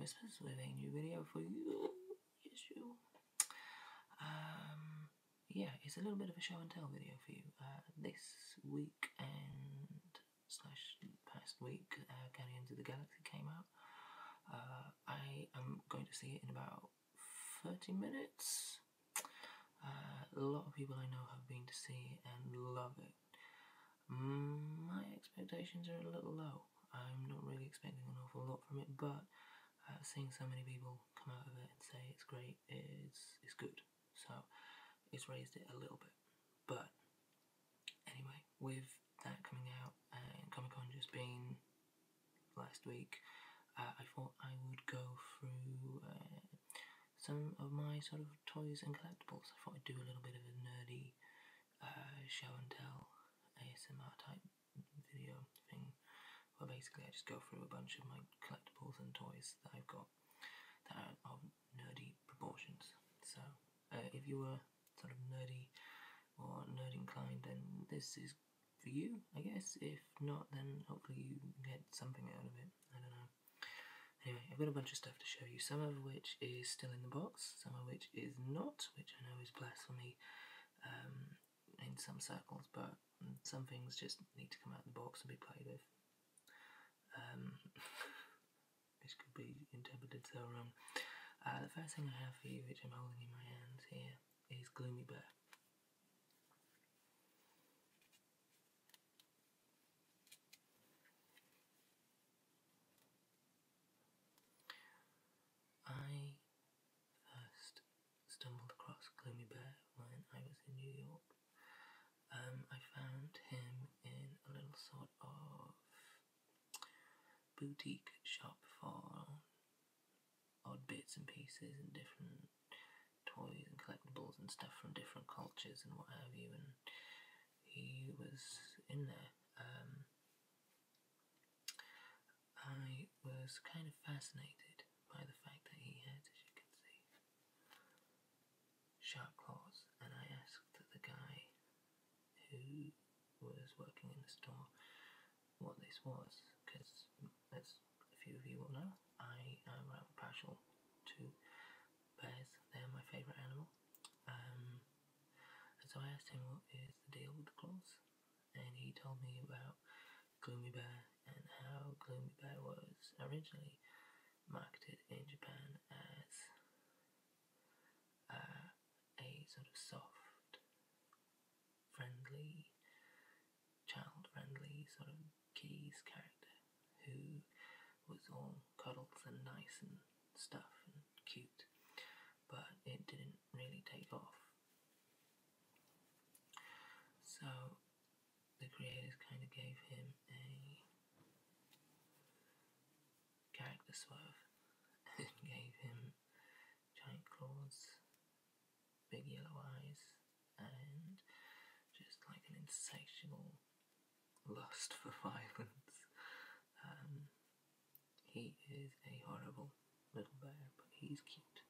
Christmas with a new video for you. Yes, you. Yeah, it's a little bit of a show and tell video for you. This week and past week, Guardians of the Galaxy came out. I am going to see it in about 30 minutes. A lot of people I know have been to see it and love it. My expectations are a little low. I'm not really expecting an awful lot from it, but seeing so many people come out of it and say it's great is good. So it's raised it a little bit. But anyway, with that coming out and Comic-Con just being last week, I thought I would go through some of my sort of toys and collectibles. I thought I'd do a little bit of a nerdy show and tell ASMR type video thing, where basically I just go through a bunch of my collectibles and toys that I've got that are of nerdy proportions. So if you were sort of nerdy or nerd inclined, then this is for you, I guess. If not, then hopefully you get something out of it. I don't know. Anyway, I've got a bunch of stuff to show you, some of which is still in the box, some of which is not, which I know is blasphemy in some circles, but some things just need to come out of the box and be played with. This could be interpreted so wrong. The first thing I have for you, which I'm holding in my hands here, is Goober Bear. I first stumbled across Goober Bear when I was in New York. I found him in a little sort of boutique shop for odd bits and pieces and different toys and collectibles and stuff from different cultures and what have you, and he was in there. I was kind of fascinated by the fact that he had, as you can see, sharp claws, and I asked the guy who was working in the store what this was, because as a few of you will know, I am rather partial to bears. They are my favourite animal. And so I asked him what is the deal with the claws, and he told me about Goober Bear and how Goober Bear was originally marketed in Japan as a sort of soft, friendly, child-friendly sort of kitties character who was all cuddles and nice and stuff and cute, but it didn't really take off. So the creators kind of gave him a character swerve and gave him giant claws, big yellow eyes, and just like an insatiable lust for violence. He is a horrible little bear, but he's cute.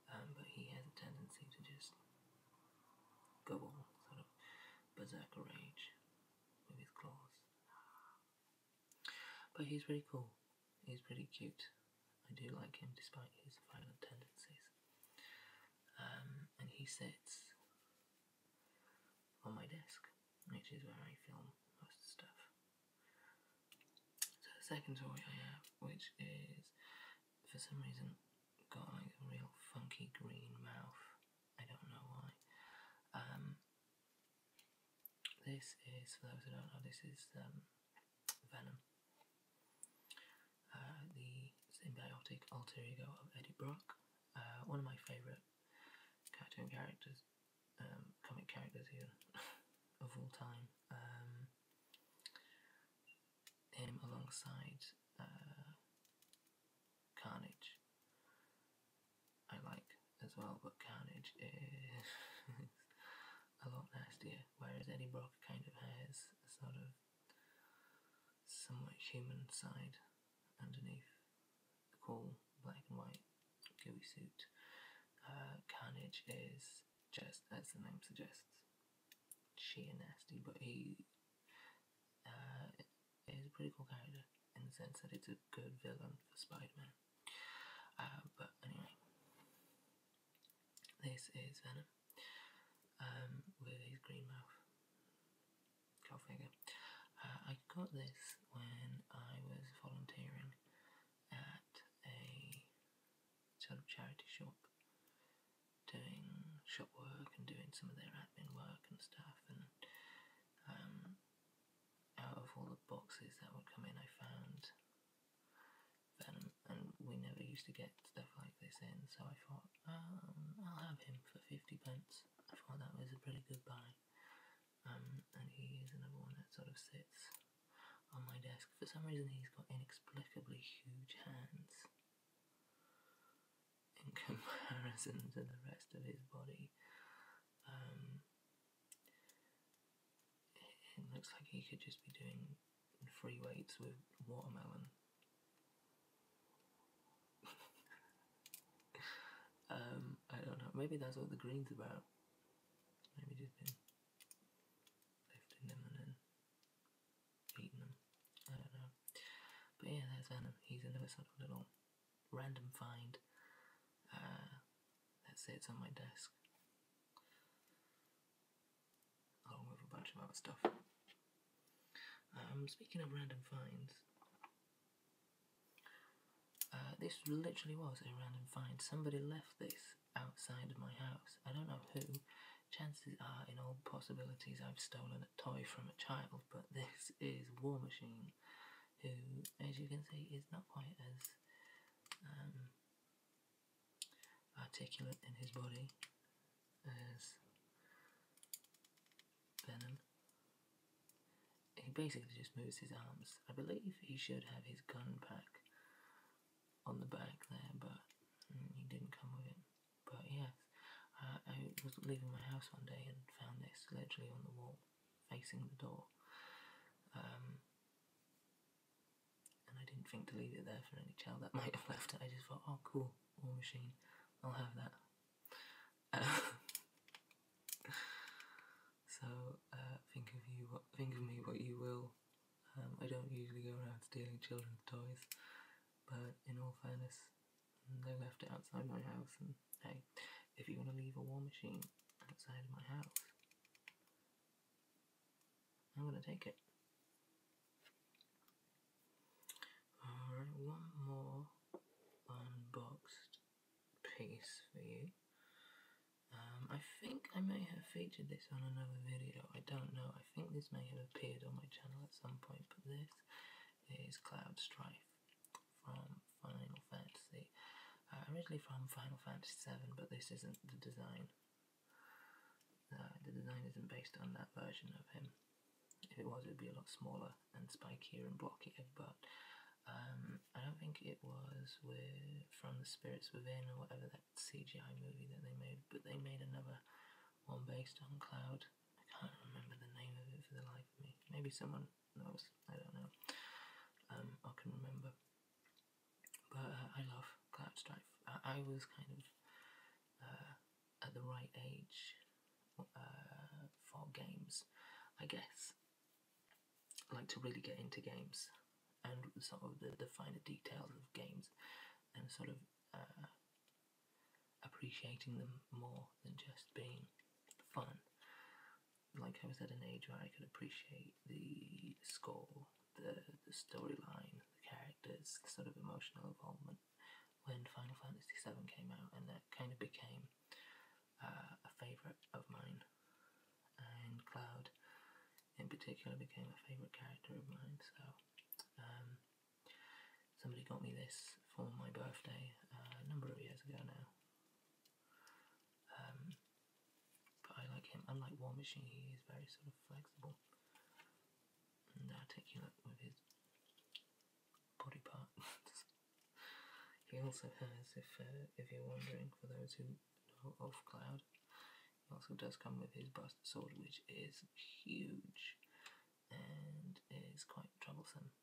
But he has a tendency to just go all sort of berserker rage with his claws. But he's pretty cool. He's pretty cute. I do like him despite his violent tendencies. And he sits on my desk, which is where I film most of the stuff. So the second toy I have, which is, for some reason, got like a real funky green mouth. I don't know why. This is, for those who don't know, this is Venom. The symbiotic alter ego of Eddie Brock. One of my favourite cartoon characters, comic characters even, of all time. Him alongside Carnage I like as well, but Carnage is a lot nastier, whereas Eddie Brock kind of has a sort of somewhat human side underneath the cool black and white gooey suit. Carnage is just, as the name suggests, sheer nasty, but he is a pretty cool character in the sense that it's a good villain for Spider-Man. But anyway, this is Venom with his green mouth. Go figure. I got this when I was volunteering at a sort of charity shop, doing shop work and doing some of their admin work and stuff, and out of all the boxes that would come in, I found Venom, and we never used to get stuff like this in, so I thought, I'll have him for 50 pence. I thought that was a pretty good buy. And he is another one that sort of sits on my desk. For some reason he's got inexplicably huge hands in comparison to the rest of his body. It looks like he could just be doing free weights with watermelon. I don't know, maybe that's what the green's about. Maybe just been lifting them and then eating them. I don't know. But yeah, there's Venom. He's another sort of little random find that sits on my desk, along with a bunch of other stuff. Speaking of random finds, this literally was a random find. Somebody left this outside of my house. I don't know who. Chances are, in all possibilities, I've stolen a toy from a child, but this is War Machine, who, as you can see, is not quite as articulate in his body as Venom. He basically just moves his arms. I believe he should have his gun pack on the back there, but he didn't come with it. But yes, I was leaving my house one day and found this literally on the wall, facing the door. And I didn't think to leave it there for any child that might have left it. I just thought, oh cool, War Machine, I'll have that. So think of me what you will. I don't usually go around stealing children's toys, but in all fairness, they left it outside my house, and hey, if you're going to leave a War Machine outside of my house, I'm going to take it. Alright, one more unboxed piece for you. I think I may have featured this on another video, I don't know. I think this may have appeared on my channel at some point, but this is Cloud Strife from Final Fantasy. Originally from Final Fantasy VII, but this isn't the design. The design isn't based on that version of him. If it was, it would be a lot smaller and spikier and blockier, but I don't think it was from the Spirits Within or whatever, that CGI movie that they made, but they made another one based on Cloud. I can't remember the name of it for the life of me. Maybe someone knows, I don't know. I can remember. But I love Cloud Strife. I was kind of at the right age for games, I guess. I like to really get into games and sort of the finer details of games, and sort of appreciating them more than just being fun. Like, I was at an age where I could appreciate the score, the storyline, the characters, the sort of emotional involvement when Final Fantasy VII came out, and that kind of became a favourite of mine, and Cloud in particular became a favourite character of mine. So somebody got me this for my birthday a number of years ago now. But I like him. Unlike War Machine, he is very sort of flexible and articulate with his body parts. He also has, if you're wondering, for those who know of Cloud, he also does come with his Buster Sword, which is huge and is quite troublesome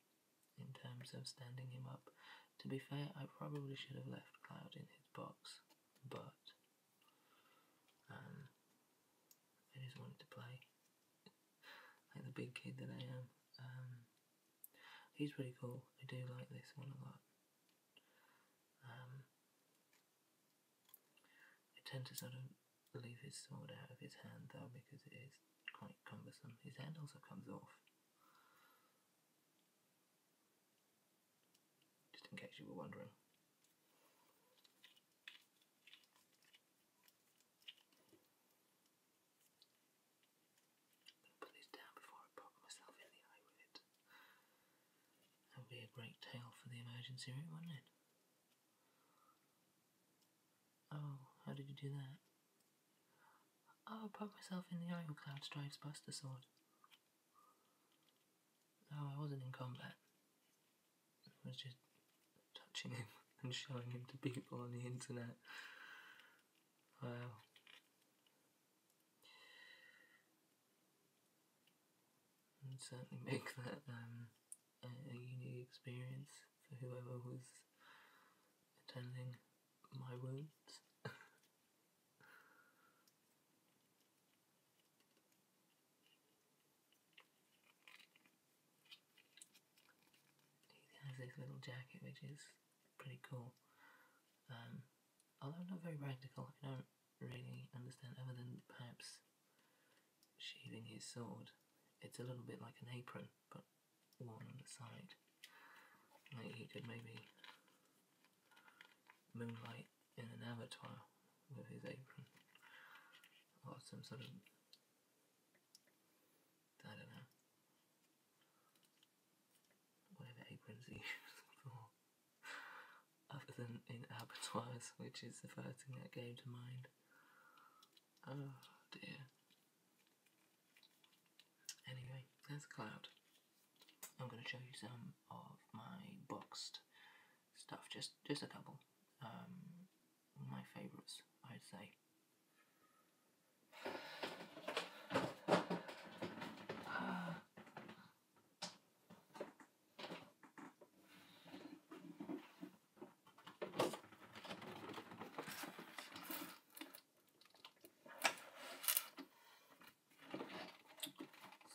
in terms of standing him up. To be fair, I probably should have left Cloud in his box, but I just wanted to play like the big kid that I am. He's pretty cool. I do like this one a lot. tend to sort of leave his sword out of his hand though, because it is quite cumbersome. His hand also comes off. Just in case you were wondering. Put this down before I pop myself in the eye with it. That would be a great tale for the emergency room, wouldn't it? Oh, how did you do that? Oh, I popped myself in the eye with Cloud Stripe's Buster Sword. Oh, I wasn't in combat. I was just touching him and showing him to people on the internet. Wow. It would certainly make that a unique experience for whoever was attending my wounds. He has this little jacket which is pretty cool. Although not very practical, I don't really understand, other than perhaps sheathing his sword. It's a little bit like an apron, but worn on the side. Like he could maybe moonlight in an abattoir with his apron, or some sort of, I don't know, whatever aprons he used for, other than in abattoirs, which is the first thing that came to mind. Oh dear. Anyway, there's Cloud. I'm going to show you some of my boxed stuff, just a couple. My favourites, I'd say.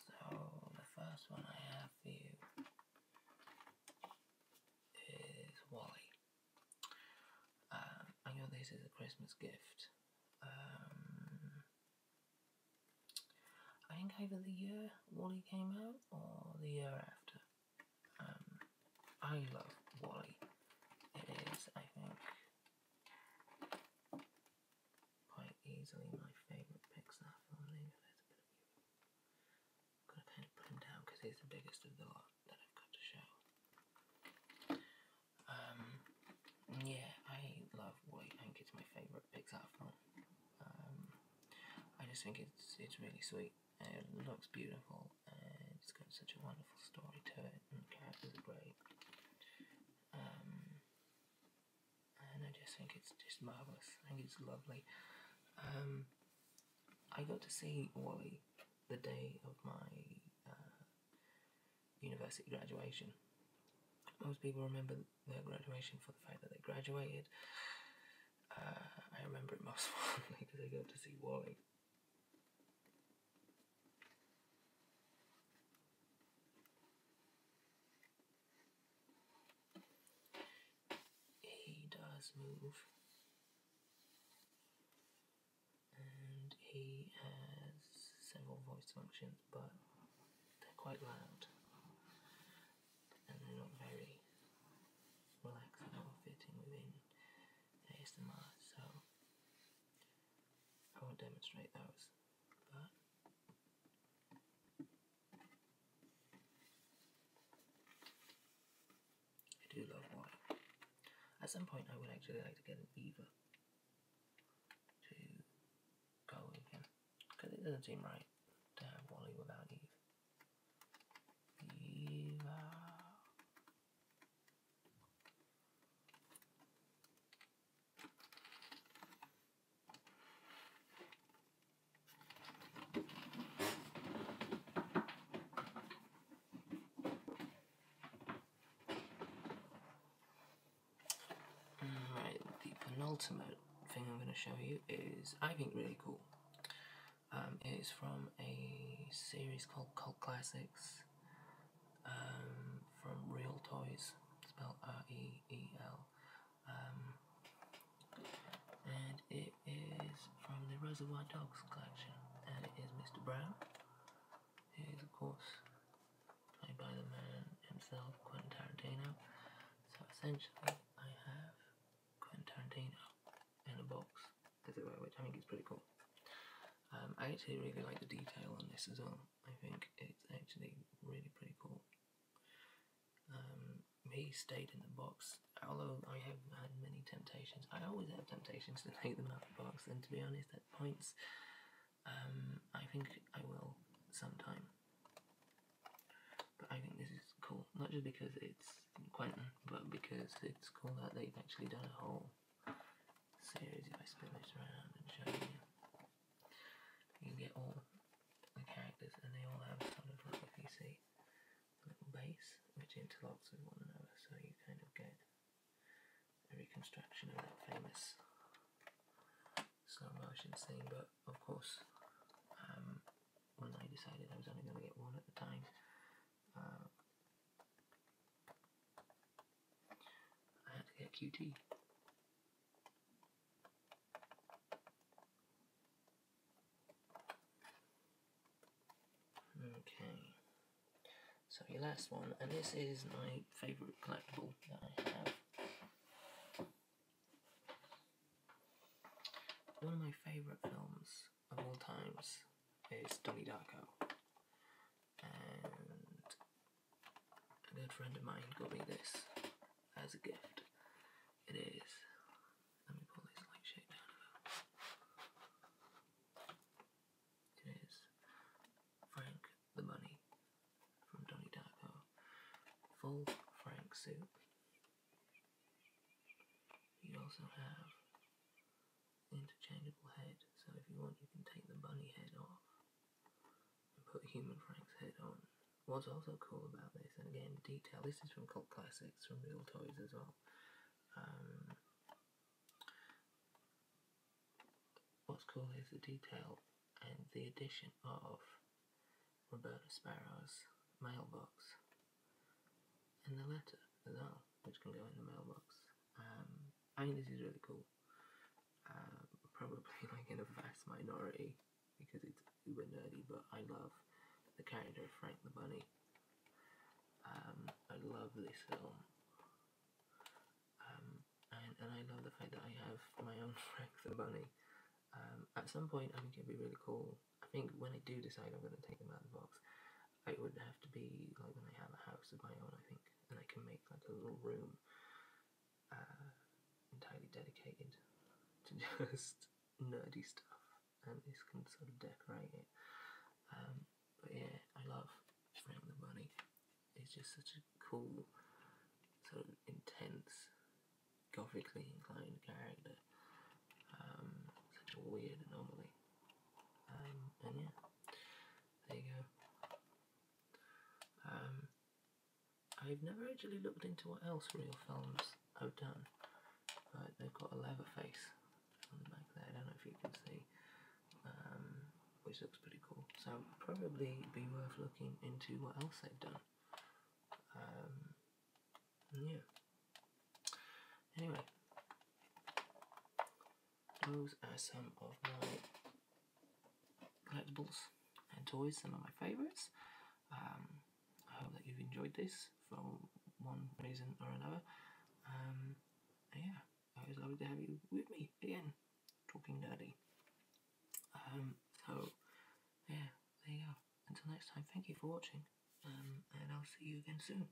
So the first one I have for you is Wally. I got this as a Christmas gift. I think either the year Wally came out or the year after. I love Wally. It is, I think, quite easily my favourite Pixar film. There's a bit of you. I'm going to kind of put him down because he's the biggest of the lot that I've got to show. Yeah, I love Wally. I think it's my favourite Pixar film. I just think it's really sweet. It looks beautiful, and it's got such a wonderful story to it, and the characters are great. And I just think it's just marvellous. I think it's lovely. I got to see Wally the day of my university graduation. Most people remember their graduation for the fact that they graduated. I remember it most fondly because I got to see Wally. He does move, and he has several voice functions, but they're quite loud, and they're not very relaxing or fitting within ASMR, so I won't demonstrate those, but I do love Wally. At some point I would actually like to get an Eva to go with him, because it doesn't seem right to have Wally without Eve. Eva. Right, the penultimate thing I'm going to show you is, I think, really cool. It is from a series called Cult Classics, from Real Toys, spelled R-E-E-L, and it is White Dogs collection, and it is Mr. Brown, who is of course played by the man himself, Quentin Tarantino. So essentially I have Quentin Tarantino in a box, as it were, which I think is pretty cool. I actually really like the detail on this as well. I think it's actually really pretty cool. He stayed in the box, although I have had many temptations. I always have temptations to take them out of the box, and to be honest, at points, I think I will sometime. But I think this is cool, not just because it's Quentin, but because it's cool that they've actually done a whole series. If I spin this around and show you, you get all the characters, and they all have sort of like, if you see, a little base which interlocks with one another, so you kind of get a reconstruction of that famous slow motion scene. But of course, when I decided I was only going to get one at the time, I had to get QT. Okay, so your last one, and this is my favourite collectible that I have. One of my favourite films of all times is Donnie Darko, and a good friend of mine got me this as a gift. It is, let me pull this light shade down a little. It is Frank the Bunny from Donnie Darko. Full Frank suit. You also have interchangeable head, so if you want you can take the bunny head off and put human Frank's head on. What's also cool about this, and again detail, this is from Cult Classics, from Real Toys as well. What's cool is the detail and the addition of Roberta Sparrow's mailbox and the letter as well, which can go in the mailbox. I think this is really cool. Probably like in a vast minority because it's uber nerdy, but I love the character of Frank the Bunny. I love this film. And I love the fact that I have my own Frank the Bunny. At some point I think it'd be really cool. I think when I do decide I'm going to take them out of the box, it would have to be like when I have a house of my own, I think, and I can make like a little room entirely dedicated to just nerdy stuff, and this can sort of decorate it. But yeah, I love Frank the Bunny. It's just such a cool, sort of intense, gothically inclined character. Such a weird anomaly. And yeah, there you go. I've never actually looked into what else Real Films have done, but they've got a leather face on the back there. I don't know if you can see, which looks pretty cool. So probably be worth looking into what else they've done. Yeah. Anyway, those are some of my collectibles and toys, some of my favourites. I hope that you've enjoyed this for one reason or another. Yeah, it was lovely to have you with me again, talking nerdy. So, yeah, there you go. Until next time, thank you for watching, and I'll see you again soon.